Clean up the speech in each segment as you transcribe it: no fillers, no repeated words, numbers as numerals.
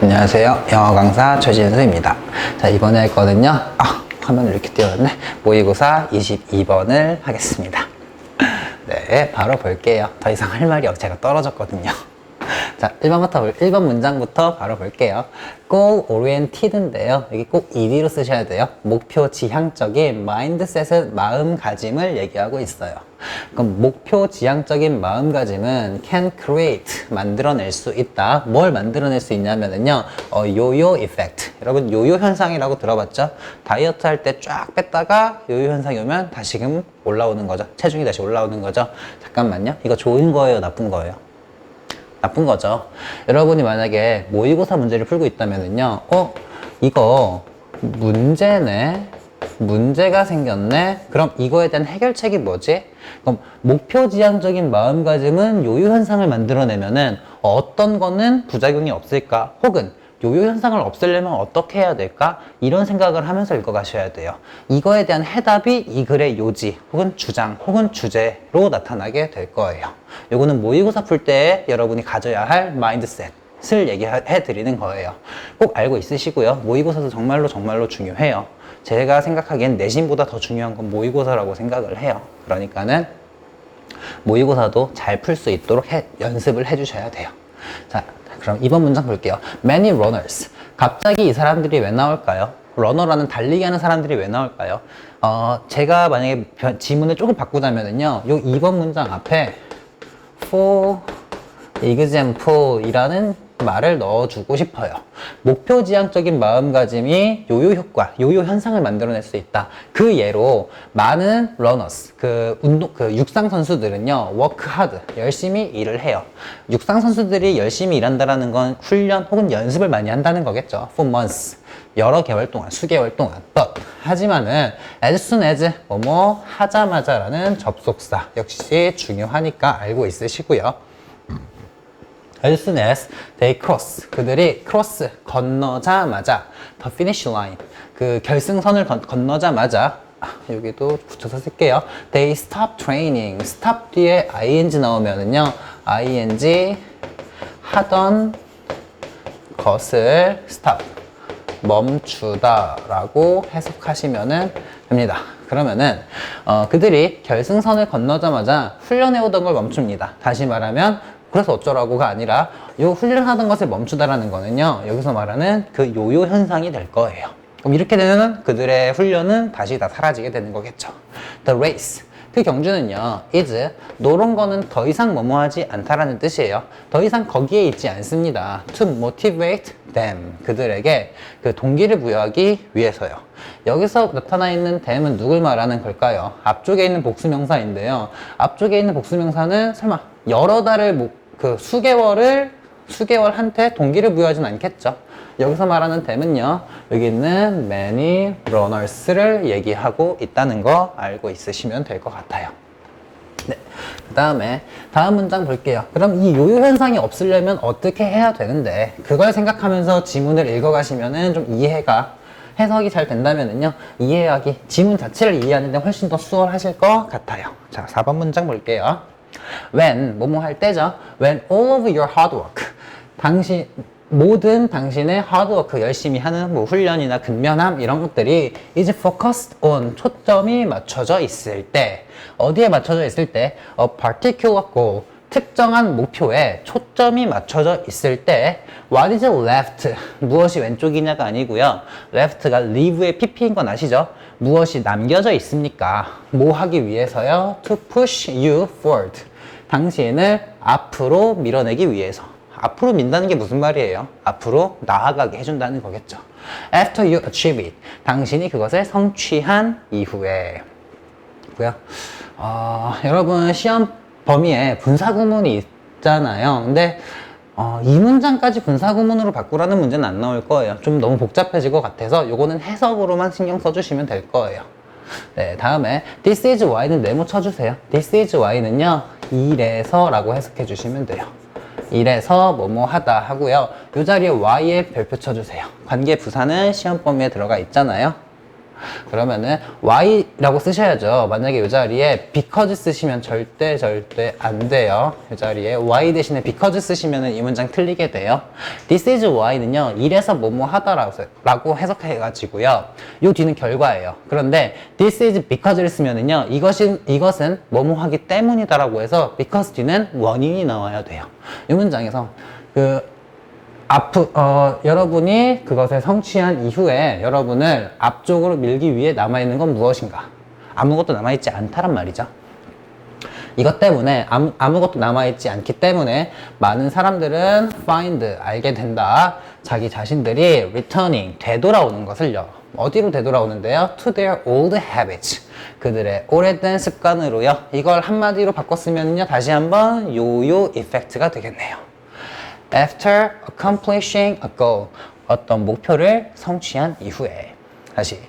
안녕하세요. 영어 강사 최진수입니다. 자, 이번에 할 거는요. 화면을 이렇게 띄웠네. 모의고사 22번을 하겠습니다. 네, 바로 볼게요. 더 이상 할 말이 없어. 제가 떨어졌거든요. 자, 1번 문장부터 바로 볼게요. goal oriented인데요. 여기 꼭 ed로 쓰셔야 돼요. 목표 지향적인 mindset은 마음가짐을 얘기하고 있어요. 그럼 목표 지향적인 마음가짐은 can create, 만들어낼 수 있다. 뭘 만들어낼 수 있냐면요. 요요 이펙트. 여러분, 요요 현상이라고 들어봤죠? 다이어트 할 때 쫙 뺐다가 요요 현상이 오면 다시금 올라오는 거죠. 체중이 다시 올라오는 거죠. 잠깐만요. 이거 좋은 거예요? 나쁜 거예요? 나쁜 거죠. 여러분이 만약에 모의고사 문제를 풀고 있다면은요, 이거 문제네? 문제가 생겼네? 그럼 이거에 대한 해결책이 뭐지? 그럼 목표 지향적인 마음가짐은 요요 현상을 만들어내면은 어떤 거는 부작용이 없을까? 혹은 요요 현상을 없애려면 어떻게 해야 될까? 이런 생각을 하면서 읽어가셔야 돼요. 이거에 대한 해답이 이 글의 요지 혹은 주장 혹은 주제로 나타나게 될 거예요. 요거는 모의고사 풀 때 여러분이 가져야 할 마인드셋을 얘기해 드리는 거예요. 꼭 알고 있으시고요. 모의고사도 정말로 중요해요. 제가 생각하기엔 내신보다 더 중요한 건 모의고사라고 생각을 해요. 그러니까는 모의고사도 잘 풀 수 있도록 연습을 해주셔야 돼요. 자, 그럼 이번 문장 볼게요. Many runners. 갑자기 이 사람들이 왜 나올까요? 러너라는 달리기 하는 사람들이 왜 나올까요? 제가 만약에 지문을 조금 바꾸자면은요, 요 2번 문장 앞에 for example 이라는 말을 넣어주고 싶어요. 목표 지향적인 마음가짐이 요요 효과, 요요 현상을 만들어낼 수 있다. 그 예로 많은 runners, 육상 선수들은요, work hard, 열심히 일을 해요. 육상 선수들이 열심히 일한다는 건 훈련 혹은 연습을 많이 한다는 거겠죠. For months, 여러 개월 동안, 수개월 동안. But, 하지만은 as soon as, 뭐뭐 하자마자라는 접속사 역시 중요하니까 알고 있으시고요. As soon as they cross, 그들이 cross, 건너자마자 the finish line, 그 결승선을 건너자마자 여기도 붙여서 쓸게요. They stop training. stop 뒤에 ing 나오면은요, ing 하던 것을 stop, 멈추다 라고 해석하시면 됩니다. 그러면은 그들이 결승선을 건너자마자 훈련해오던 걸 멈춥니다. 다시 말하면 그래서 어쩌라고가 아니라 요 훈련하던 것을 멈추다라는 거는요, 여기서 말하는 그 요요 현상이 될 거예요. 그럼 이렇게 되면 그들의 훈련은 다시 다 사라지게 되는 거겠죠. The race, 그 경주는요, is, 노런 거는 더 이상 뭐뭐하지 않다라는 뜻이에요. 더 이상 거기에 있지 않습니다. To motivate them, 그들에게 그 동기를 부여하기 위해서요. 여기서 나타나 있는 them은 누굴 말하는 걸까요? 앞쪽에 있는 복수명사인데요. 앞쪽에 있는 복수명사는 설마 여러 달을 수개월한테 동기를 부여하진 않겠죠. 여기서 말하는 them은요, 여기 있는 many runners를 얘기하고 있다는 거 알고 있으시면 될 것 같아요. 네, 그 다음에 다음 문장 볼게요. 그럼 이 요요 현상이 없으려면 어떻게 해야 되는데, 그걸 생각하면서 지문을 읽어가시면은 좀 해석이 잘 된다면은요, 이해하기, 지문 자체를 이해하는데 훨씬 더 수월하실 것 같아요. 자, 4번 문장 볼게요. When, 뭐뭐 할 때죠. When all of your hard work, 모든 당신의 하드워크, 열심히 하는 뭐 훈련이나 근면함 이런 것들이 is focused on, 초점이 맞춰져 있을 때, 어디에 맞춰져 있을 때? A particular goal, 특정한 목표에 초점이 맞춰져 있을 때, what is left, 무엇이 왼쪽이냐가 아니고요, left가 leave의 pp인 건 아시죠? 무엇이 남겨져 있습니까? 뭐 하기 위해서요? To push you forward, 당신을 앞으로 밀어내기 위해서. 앞으로 민다는 게 무슨 말이에요? 앞으로 나아가게 해준다는 거겠죠. After you achieve it, 당신이 그것을 성취한 이후에. 여러분, 시험 범위에 분사구문이 있잖아요. 근데 이 문장까지 분사구문으로 바꾸라는 문제는 안 나올 거예요. 좀 너무 복잡해질 것 같아서 요거는 해석으로만 신경 써주시면 될 거예요. 네, 다음에 this is why는 네모 쳐주세요. this is why는요, 이래서 라고 해석해 주시면 돼요. 이래서 뭐뭐 하다 하고요. 이 자리에 y에 별표 쳐주세요. 관계 부사는 시험 범위에 들어가 있잖아요. 그러면은 why라고 쓰셔야죠. 만약에 이 자리에 because 쓰시면 절대 안 돼요. 이 자리에 why 대신에 because 쓰시면은 이 문장 틀리게 돼요. This is why는요, 이래서 뭐뭐 하다라고 해석해가지고요. 요 뒤는 결과예요. 그런데 this is because를 쓰면은요, 이것은 뭐뭐 하기 때문이다라고 해서 because 뒤는 원인이 나와야 돼요. 이 문장에서 여러분이 그것을 성취한 이후에 여러분을 앞쪽으로 밀기 위해 남아있는 건 무엇인가? 아무것도 남아있지 않다란 말이죠. 이것 때문에 아무것도 남아있지 않기 때문에 많은 사람들은 find, 알게 된다. 자기 자신들이 returning, 되돌아오는 것을요. 어디로 되돌아오는데요? to their old habits. 그들의 오래된 습관으로요. 이걸 한마디로 바꿨으면요, 다시 한번 요요 이펙트가 되겠네요. After accomplishing a goal, 어떤 목표를 성취한 이후에. 다시,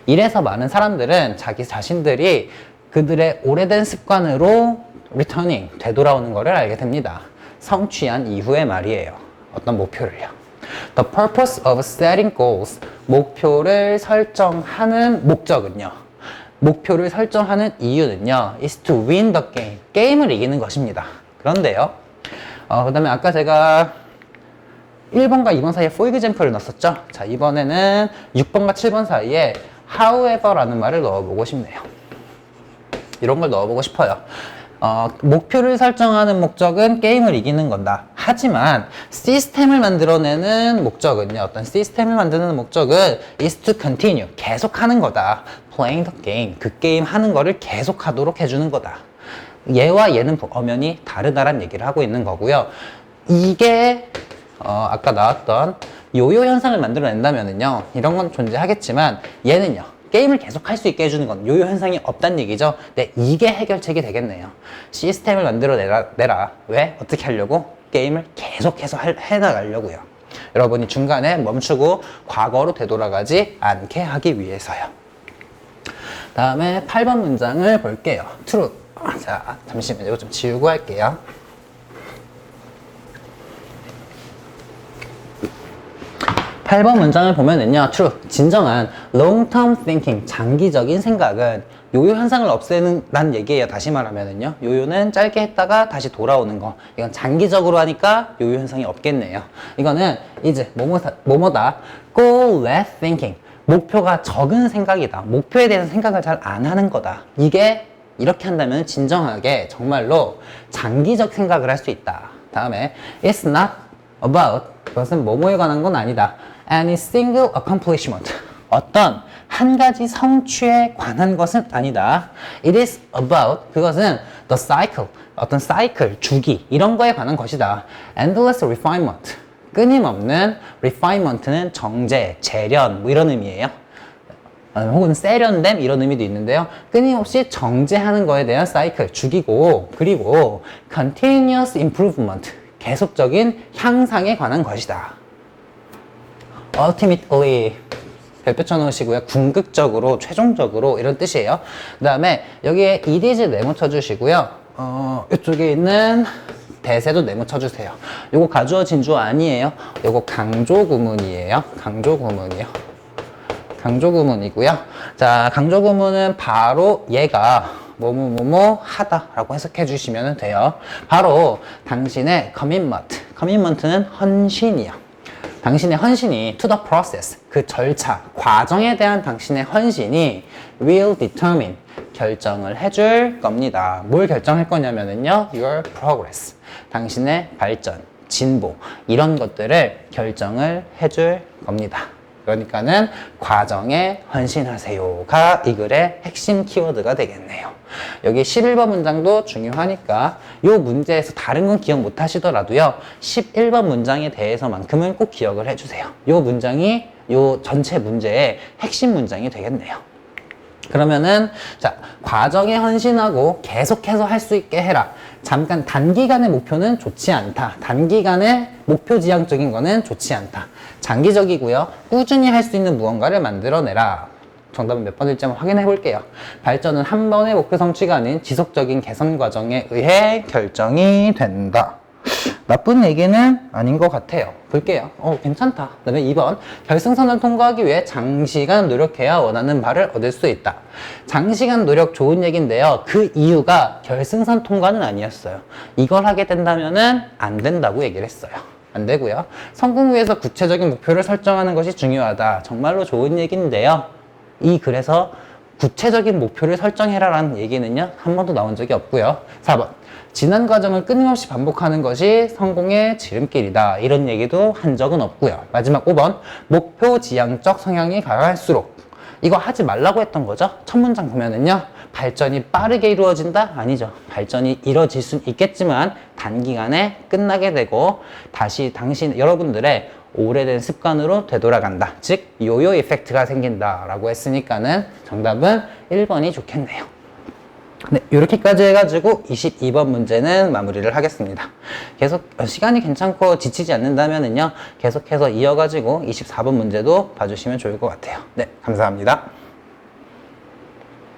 이래서 많은 사람들은 자기 자신들이 그들의 오래된 습관으로 returning, 되돌아오는 것을 알게 됩니다. 성취한 이후에 말이에요. 어떤 목표를요. The purpose of setting goals, 목표를 설정하는 목적은요, 목표를 설정하는 이유는요, is to win the game, 게임을 이기는 것입니다. 그런데요, 그 다음에 아까 제가 1번과 2번 사이에 for example를 넣었었죠. 자, 이번에는 6번과 7번 사이에 however라는 말을 넣어보고 싶네요. 이런 걸 넣어보고 싶어요. 목표를 설정하는 목적은 게임을 이기는 건다. 하지만 시스템을 만들어내는 목적은요, 어떤 시스템을 만드는 목적은 is to continue, 계속하는 거다. playing the game, 그 게임 하는 거를 계속하도록 해주는 거다. 얘와 얘는 엄연히 다르다란 얘기를 하고 있는 거고요. 이게 아까 나왔던 요요 현상을 만들어낸다면은요, 이런 건 존재하겠지만 얘는요, 게임을 계속 할 수 있게 해주는 건 요요 현상이 없다는 얘기죠. 네, 이게 해결책이 되겠네요. 시스템을 만들어내라. 왜? 어떻게 하려고? 게임을 계속해서 해나가려고요. 여러분이 중간에 멈추고 과거로 되돌아가지 않게 하기 위해서요. 다음에 8번 문장을 볼게요. true. 자, 잠시만요. 이거 좀 지우고 할게요. 팔 번 문장을 보면은요, true, 진정한 long-term thinking, 장기적인 생각은 요요 현상을 없애는다는 얘기예요. 다시 말하면은요, 요요는 짧게 했다가 다시 돌아오는 거. 이건 장기적으로 하니까 요요 현상이 없겠네요. 이거는 이제 뭐뭐다, goal less thinking, 목표가 적은 생각이다. 목표에 대해서 생각을 잘 안 하는 거다. 이게 이렇게 한다면 진정하게 정말로 장기적 생각을 할 수 있다. 다음에 it's not about, 그것은 뭐뭐에 관한 건 아니다. any single accomplishment, 어떤 한 가지 성취에 관한 것은 아니다. It is about, 그것은 the cycle, 어떤 사이클, 주기, 이런 거에 관한 것이다. endless refinement, 끊임없는 refinement는 정제, 재련, 뭐 이런 의미예요. 혹은 세련됨, 이런 의미도 있는데요. 끊임없이 정제하는 거에 대한 사이클, 주기고, 그리고 continuous improvement, 계속적인 향상에 관한 것이다. ultimately, 별표 쳐놓으시고요. 궁극적으로, 최종적으로, 이런 뜻이에요. 그 다음에 여기에 it is 네모 쳐주시고요. 이쪽에 있는 대세도 네모 쳐주세요. 요거 가주어 진주어 아니에요. 요거 강조 구문이에요. 강조 구문이요. 강조 구문이고요. 자, 강조 구문은 바로 얘가 뭐뭐뭐뭐 하다라고 해석해 주시면 돼요. 바로 당신의 commitment는 헌신이요. 당신의 헌신이 to the process, 그 절차, 과정에 대한 당신의 헌신이 will determine, 결정을 해줄 겁니다. 뭘 결정할 거냐면요, your progress, 당신의 발전, 진보, 이런 것들을 결정을 해줄 겁니다. 그러니까는 과정에 헌신하세요가 이 글의 핵심 키워드가 되겠네요. 여기 11번 문장도 중요하니까 이 문제에서 다른 건 기억 못 하시더라도요, 11번 문장에 대해서만큼은 꼭 기억을 해주세요. 이 문장이 이 전체 문제의 핵심 문장이 되겠네요. 그러면은 자, 과정에 헌신하고 계속해서 할 수 있게 해라. 잠깐 단기간의 목표는 좋지 않다. 단기간의 목표 지향적인 거는 좋지 않다. 장기적이고요. 꾸준히 할 수 있는 무언가를 만들어내라. 정답은 몇 번일지 한번 확인해 볼게요. 발전은 한 번의 목표 성취가 아닌 지속적인 개선 과정에 의해 결정이 된다. 나쁜 얘기는 아닌 것 같아요. 볼게요. 괜찮다. 그 다음에 2번. 결승선을 통과하기 위해 장시간 노력해야 원하는 바를 얻을 수 있다. 장시간 노력 좋은 얘기인데요. 그 이유가 결승선 통과는 아니었어요. 이걸 하게 된다면은 안 된다고 얘기를 했어요. 안 되고요. 성공을 위해서 구체적인 목표를 설정하는 것이 중요하다. 정말로 좋은 얘기인데요. 그래서 구체적인 목표를 설정해라 라는 얘기는요, 한 번도 나온 적이 없고요. 4번. 지난 과정을 끊임없이 반복하는 것이 성공의 지름길이다. 이런 얘기도 한 적은 없고요. 마지막 5번. 목표 지향적 성향이 강할수록. 이거 하지 말라고 했던 거죠. 첫 문장 보면은요, 발전이 빠르게 이루어진다? 아니죠. 발전이 이루어질 수는 있겠지만 단기간에 끝나게 되고 다시 여러분들의 오래된 습관으로 되돌아간다. 즉 요요 이펙트가 생긴다 라고 했으니까는 정답은 1번이 좋겠네요. 네, 이렇게까지 해가지고 22번 문제는 마무리를 하겠습니다. 계속 시간이 괜찮고 지치지 않는다면은요, 계속해서 이어가지고 24번 문제도 봐주시면 좋을 것 같아요. 네, 감사합니다.